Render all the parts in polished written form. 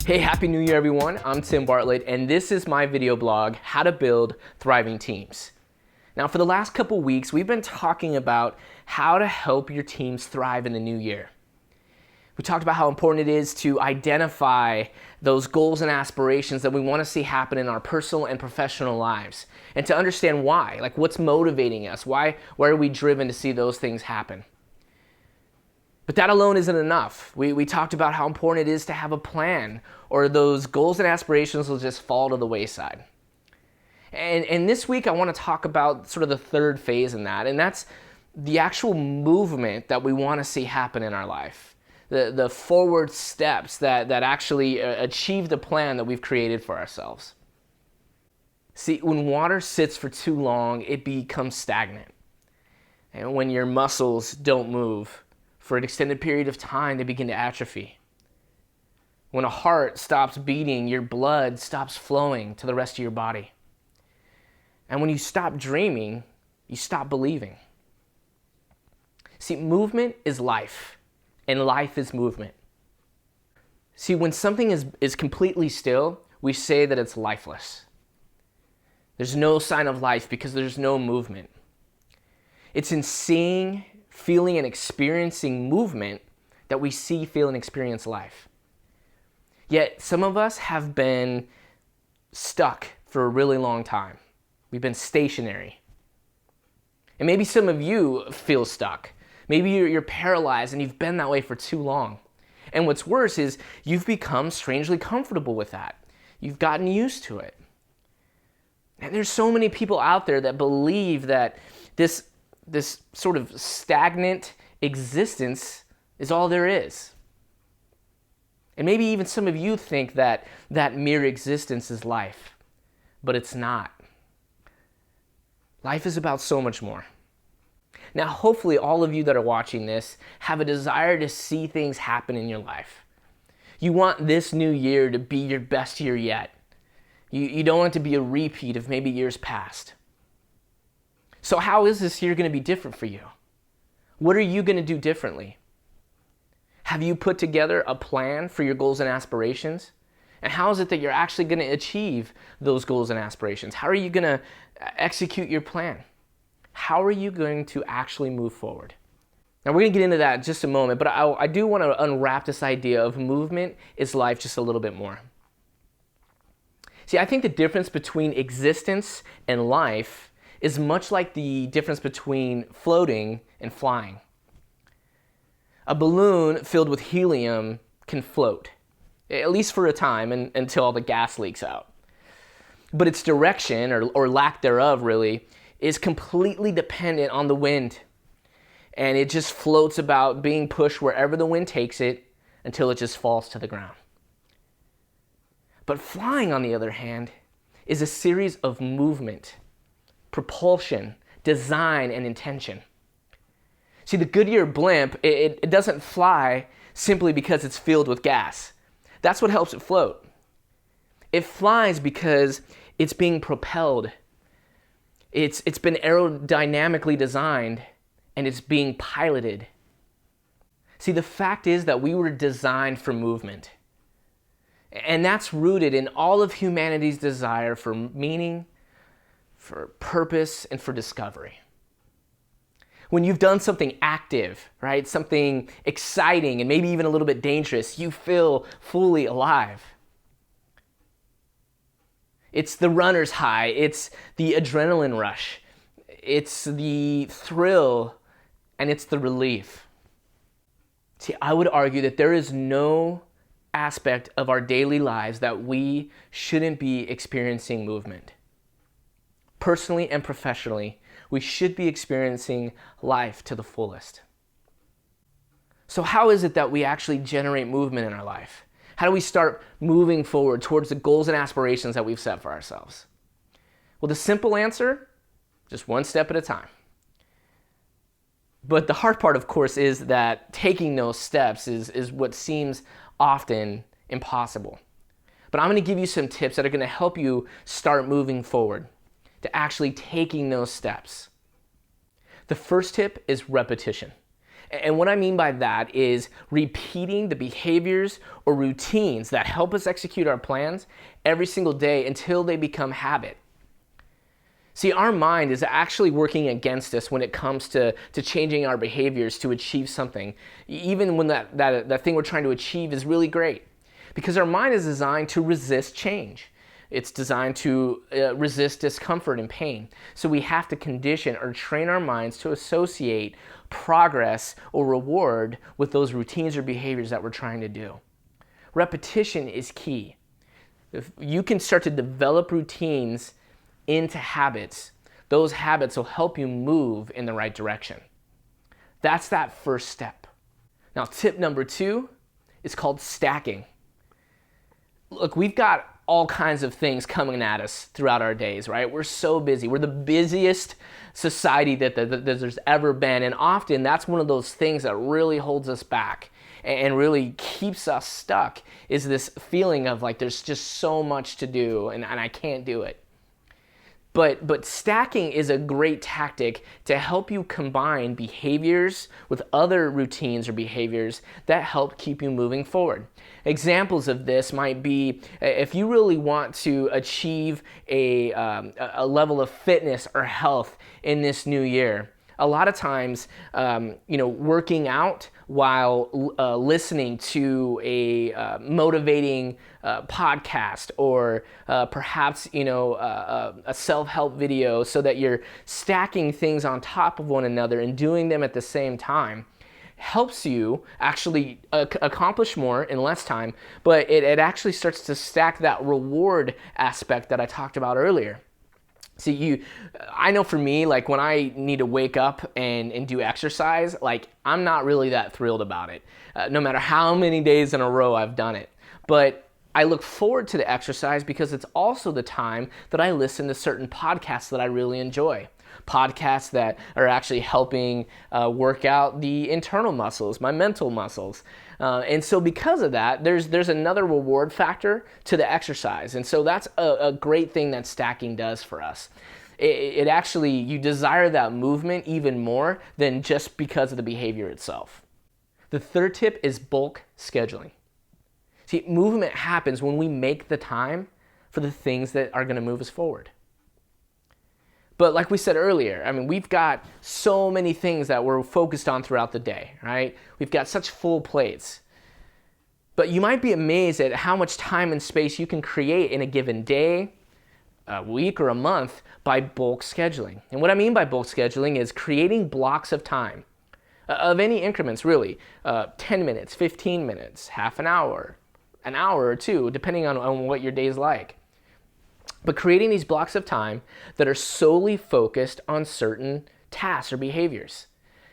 Hey, Happy New Year, everyone. I'm Tim Bartlett, and this is my video blog, How to Build Thriving Teams. Now, for the last couple weeks, we've been talking about how to help your teams thrive in the new year. We talked about how important it is to identify those goals and aspirations that we want to see happen in our personal and professional lives, and to understand why, like what's motivating us, why are we driven to see those things happen. But that alone isn't enough. We talked about how important it is to have a plan, or those goals and aspirations will just fall to the wayside. And this week I want to talk about sort of the third phase in that, and that's the actual movement that we want to see happen in our life. The forward steps that actually achieve the plan that we've created for ourselves. See, when water sits for too long, it becomes stagnant. And when your muscles don't move for an extended period of time, they begin to atrophy. When a heart stops beating, your blood stops flowing to the rest of your body. And when you stop dreaming, you stop believing. See, movement is life, and life is movement. See, when something is completely still, we say that it's lifeless. There's no sign of life because there's no movement. It's in seeing, feeling, and experiencing movement that we see, feel, and experience life. Yet some of us have been stuck for a really long time. We've been stationary. And maybe some of you feel stuck. Maybe you're paralyzed and you've been that way for too long. And what's worse is you've become strangely comfortable with that. You've gotten used to it. And there's so many people out there that believe that this sort of stagnant existence is all there is. And maybe even some of you think that mere existence is life, but it's not. Life is about so much more. Now, hopefully all of you that are watching this have a desire to see things happen in your life. You want this new year to be your best year yet. You don't want it to be a repeat of maybe years past. So how is this year going to be different for you? What are you going to do differently? Have you put together a plan for your goals and aspirations? And how is it that you're actually going to achieve those goals and aspirations? How are you going to execute your plan? How are you going to actually move forward? Now, we're going to get into that in just a moment, but I do want to unwrap this idea of movement is life just a little bit more. See, I think the difference between existence and life is much like the difference between floating and flying. A balloon filled with helium can float, at least for a time until all the gas leaks out. But its direction, or lack thereof really, is completely dependent on the wind. And it just floats about being pushed wherever the wind takes it until it just falls to the ground. But flying, on the other hand, is a series of movement, propulsion, design, and intention. See, the Goodyear blimp, it doesn't fly simply because it's filled with gas. That's what helps it float. It flies because it's being propelled. It's been aerodynamically designed, and it's being piloted. See, the fact is that we were designed for movement. And that's rooted in all of humanity's desire for meaning, for purpose, and for discovery. When you've done something active, right, something exciting and maybe even a little bit dangerous, you feel fully alive. It's the runner's high, it's the adrenaline rush, it's the thrill, and it's the relief. See, I would argue that there is no aspect of our daily lives that we shouldn't be experiencing movement. Personally and professionally, we should be experiencing life to the fullest. So how is it that we actually generate movement in our life? How do we start moving forward towards the goals and aspirations that we've set for ourselves? Well, the simple answer, just one step at a time. But the hard part, of course, is that taking those steps is what seems often impossible. But I'm going to give you some tips that are going to help you start moving forward to actually taking those steps. The first tip is repetition. And what I mean by that is repeating the behaviors or routines that help us execute our plans every single day until they become habit. See, our mind is actually working against us when it comes to changing our behaviors to achieve something, even when that thing we're trying to achieve is really great. Because our mind is designed to resist change. It's designed to resist discomfort and pain. So we have to condition or train our minds to associate progress or reward with those routines or behaviors that we're trying to do. Repetition is key. If you can start to develop routines into habits, those habits will help you move in the right direction. That's that first step. Now, tip number 2 is called stacking. Look, we've got all kinds of things coming at us throughout our days, right? We're so busy. We're the busiest society that there's ever been. And often that's one of those things that really holds us back and really keeps us stuck, is this feeling of like there's just so much to do and I can't do it. But stacking is a great tactic to help you combine behaviors with other routines or behaviors that help keep you moving forward. Examples of this might be if you really want to achieve a level of fitness or health in this new year. A lot of times, working out while listening to a motivating podcast or perhaps, a self-help video, so that you're stacking things on top of one another and doing them at the same time, helps you actually accomplish more in less time, but it actually starts to stack that reward aspect that I talked about earlier. See, I know for me, like when I need to wake up and do exercise, like I'm not really that thrilled about it, no matter how many days in a row I've done it. But I look forward to the exercise because it's also the time that I listen to certain podcasts that I really enjoy. Podcasts that are actually helping work out the internal muscles, my mental muscles. And so because of that, there's another reward factor to the exercise. And so that's a great thing that stacking does for us. It actually, you desire that movement even more than just because of the behavior itself. The third tip is bulk scheduling. See, movement happens when we make the time for the things that are going to move us forward. But like we said earlier, I mean, we've got so many things that we're focused on throughout the day, right? We've got such full plates. But you might be amazed at how much time and space you can create in a given day, a week, or a month by bulk scheduling. And what I mean by bulk scheduling is creating blocks of time, of any increments really, 10 minutes, 15 minutes, half an hour or two, depending on what your day's like. But creating these blocks of time that are solely focused on certain tasks or behaviors.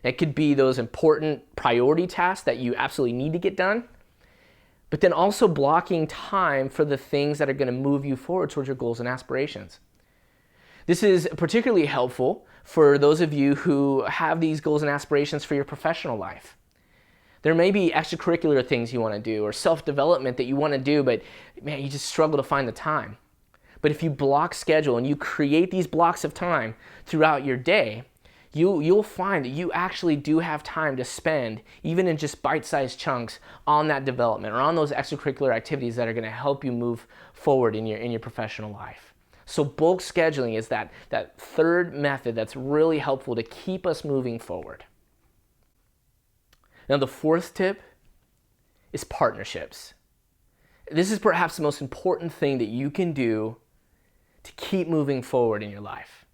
It could be those important priority tasks that you absolutely need to get done, but then also blocking time for the things that are going to move you forward towards your goals and aspirations. This is particularly helpful for those of you who have these goals and aspirations for your professional life. There may be extracurricular things you want to do or self-development that you want to do, but man, you just struggle to find the time. But if you block schedule and you create these blocks of time throughout your day, you'll find that you actually do have time to spend, even in just bite-sized chunks, on that development or on those extracurricular activities that are going to help you move forward in your professional life. So bulk scheduling is that third method that's really helpful to keep us moving forward. Now the fourth tip is partnerships. This is perhaps the most important thing that you can do to keep moving forward in your life.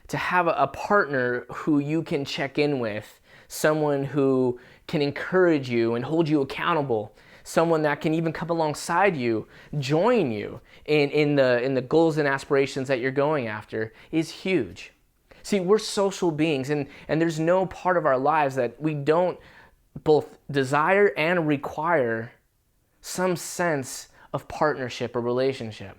To have a partner who you can check in with, someone who can encourage you and hold you accountable, someone that can even come alongside you, join you in the goals and aspirations that you're going after, is huge. See, we're social beings, and there's no part of our lives that we don't both desire and require some sense of partnership or relationship.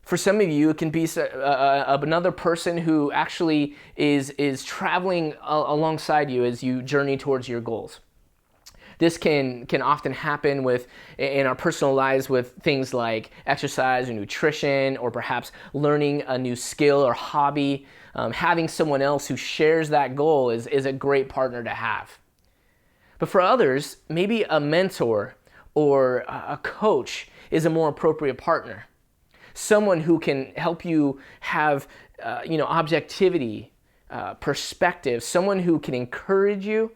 For some of you, it can be another person who actually is traveling alongside you as you journey towards your goals. This can often happen in our personal lives with things like exercise or nutrition, or perhaps learning a new skill or hobby. Having someone else who shares that goal is a great partner to have. But for others, maybe a mentor or a coach is a more appropriate partner. Someone who can help you have objectivity, perspective, someone who can encourage you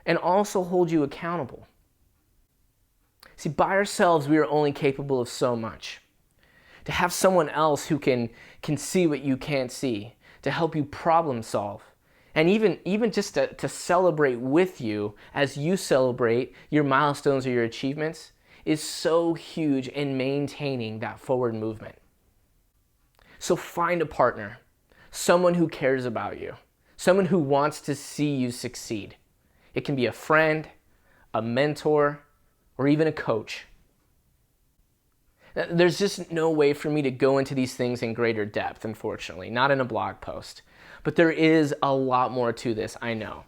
and also hold you accountable. See, by ourselves, we are only capable of so much. To have someone else who can see what you can't see, to help you problem solve, and even just to celebrate with you as you celebrate your milestones or your achievements is so huge in maintaining that forward movement. So find a partner, someone who cares about you, someone who wants to see you succeed. It can be a friend, a mentor, or even a coach. There's just no way for me to go into these things in greater depth, unfortunately, not in a blog post. But there is a lot more to this, I know.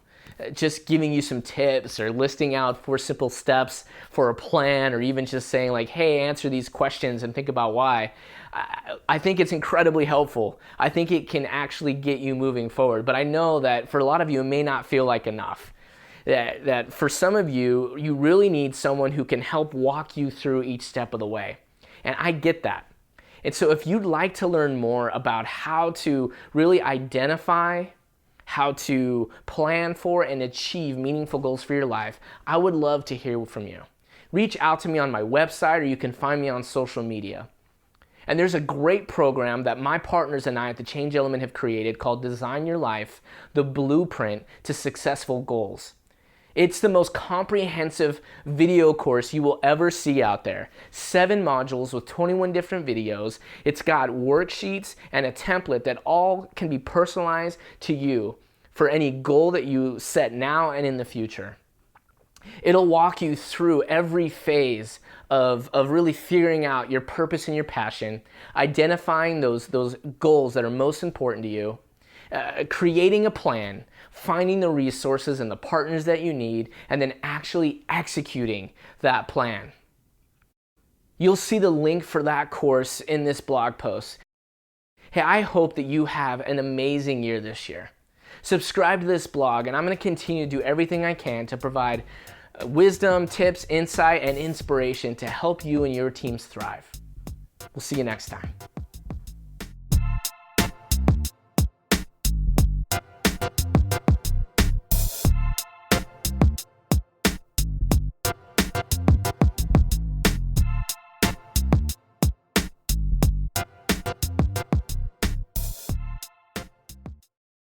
Just giving you some tips or listing out 4 simple steps for a plan, or even just saying like, hey, answer these questions and think about why. I think it's incredibly helpful. I think it can actually get you moving forward. But I know that for a lot of you, it may not feel like enough. That for some of you, you really need someone who can help walk you through each step of the way. And I get that. And so if you'd like to learn more about how to really identify, how to plan for and achieve meaningful goals for your life, I would love to hear from you. Reach out to me on my website, or you can find me on social media. And there's a great program that my partners and I at The Change Element have created called Design Your Life, the Blueprint to Successful Goals. It's the most comprehensive video course you will ever see out there. 7 modules with 21 different videos. It's got worksheets and a template that all can be personalized to you for any goal that you set now and in the future. It'll walk you through every phase of really figuring out your purpose and your passion, identifying those goals that are most important to you, creating a plan, finding the resources and the partners that you need, and then actually executing that plan. You'll see the link for that course in this blog post. Hey, I hope that you have an amazing year this year. Subscribe to this blog, and I'm going to continue to do everything I can to provide wisdom, tips, insight, and inspiration to help you and your teams thrive. We'll see you next time.